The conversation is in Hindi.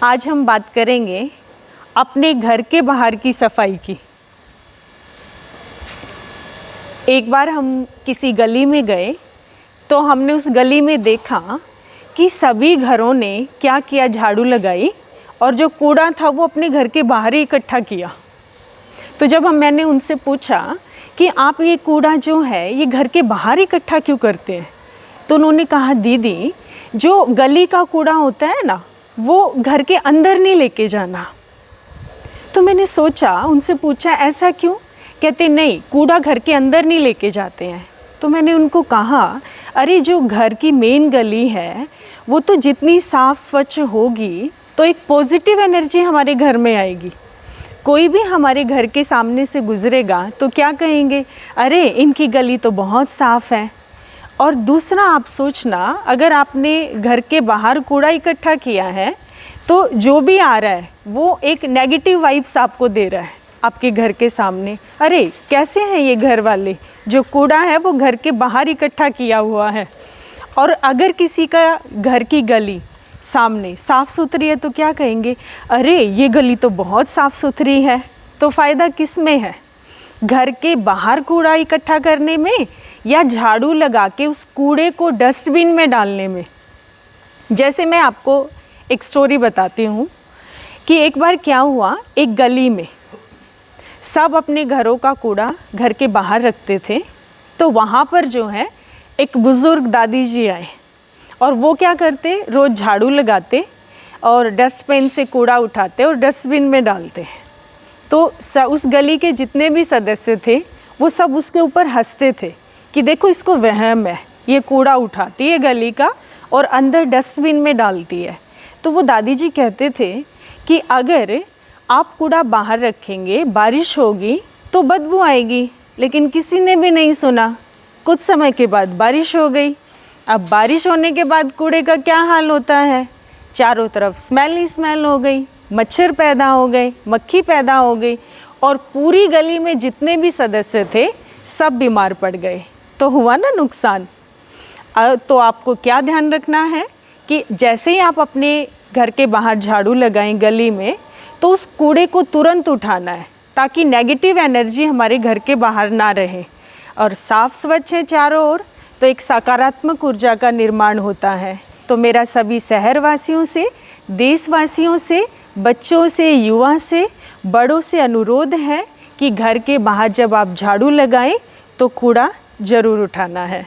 आज हम बात करेंगे अपने घर के बाहर की सफाई की। एक बार हम किसी गली में गए तो हमने उस गली में देखा कि सभी घरों ने क्या किया, झाड़ू लगाई और जो कूड़ा था वो अपने घर के बाहर ही इकट्ठा किया। तो जब मैंने उनसे पूछा कि आप ये कूड़ा जो है ये घर के बाहर इकट्ठा क्यों करते हैं, तो उन्होंने कहा दीदी जो गली का कूड़ा होता है ना वो घर के अंदर नहीं लेके जाना। तो मैंने सोचा, उनसे पूछा ऐसा क्यों? कहते नहीं, कूड़ा घर के अंदर नहीं लेके जाते हैं। तो मैंने उनको कहा अरे जो घर की मेन गली है वो तो जितनी साफ़ स्वच्छ होगी तो एक पॉजिटिव एनर्जी हमारे घर में आएगी। कोई भी हमारे घर के सामने से गुजरेगा तो क्या कहेंगे, अरे इनकी गली तो बहुत साफ़ है। और दूसरा आप सोचना, अगर आपने घर के बाहर कूड़ा इकट्ठा किया है तो जो भी आ रहा है वो एक नेगेटिव वाइब्स आपको दे रहा है आपके घर के सामने। अरे कैसे हैं ये घर वाले, जो कूड़ा है वो घर के बाहर इकट्ठा किया हुआ है। और अगर किसी का घर की गली सामने साफ़ सुथरी है तो क्या कहेंगे, अरे ये गली तो बहुत साफ़ सुथरी है। तो फ़ायदा किस में है, घर के बाहर कूड़ा इकट्ठा करने में या झाड़ू लगा के उस कूड़े को डस्टबिन में डालने में? जैसे मैं आपको एक स्टोरी बताती हूँ कि एक बार क्या हुआ, एक गली में सब अपने घरों का कूड़ा घर के बाहर रखते थे। तो वहाँ पर जो है एक बुज़ुर्ग दादी जी आए और वो क्या करते, रोज़ झाड़ू लगाते और डस्टबिन से कूड़ा उठाते और डस्टबिन में डालते। तो उस गली के जितने भी सदस्य थे वो सब उसके ऊपर हंसते थे कि देखो इसको वहम है, ये कूड़ा उठाती है गली का और अंदर डस्टबिन में डालती है। तो वो दादी जी कहते थे कि अगर आप कूड़ा बाहर रखेंगे, बारिश होगी तो बदबू आएगी। लेकिन किसी ने भी नहीं सुना। कुछ समय के बाद बारिश हो गई। अब बारिश होने के बाद कूड़े का क्या हाल होता है, चारों तरफ स्मेल ही स्मेल हो गई, मच्छर पैदा हो गए, मक्खी पैदा हो गई और पूरी गली में जितने भी सदस्य थे सब बीमार पड़ गए। तो हुआ ना नुकसान। तो आपको क्या ध्यान रखना है कि जैसे ही आप अपने घर के बाहर झाड़ू लगाएं गली में तो उस कूड़े को तुरंत उठाना है ताकि नेगेटिव एनर्जी हमारे घर के बाहर ना रहे। और साफ़ स्वच्छ है चारों ओर तो एक सकारात्मक ऊर्जा का निर्माण होता है। तो मेरा सभी शहरवासियों से, देशवासियों से, बच्चों से, युवा से, बड़ों से अनुरोध है कि घर के बाहर जब आप झाड़ू लगाएं तो कूड़ा ज़रूर उठाना है।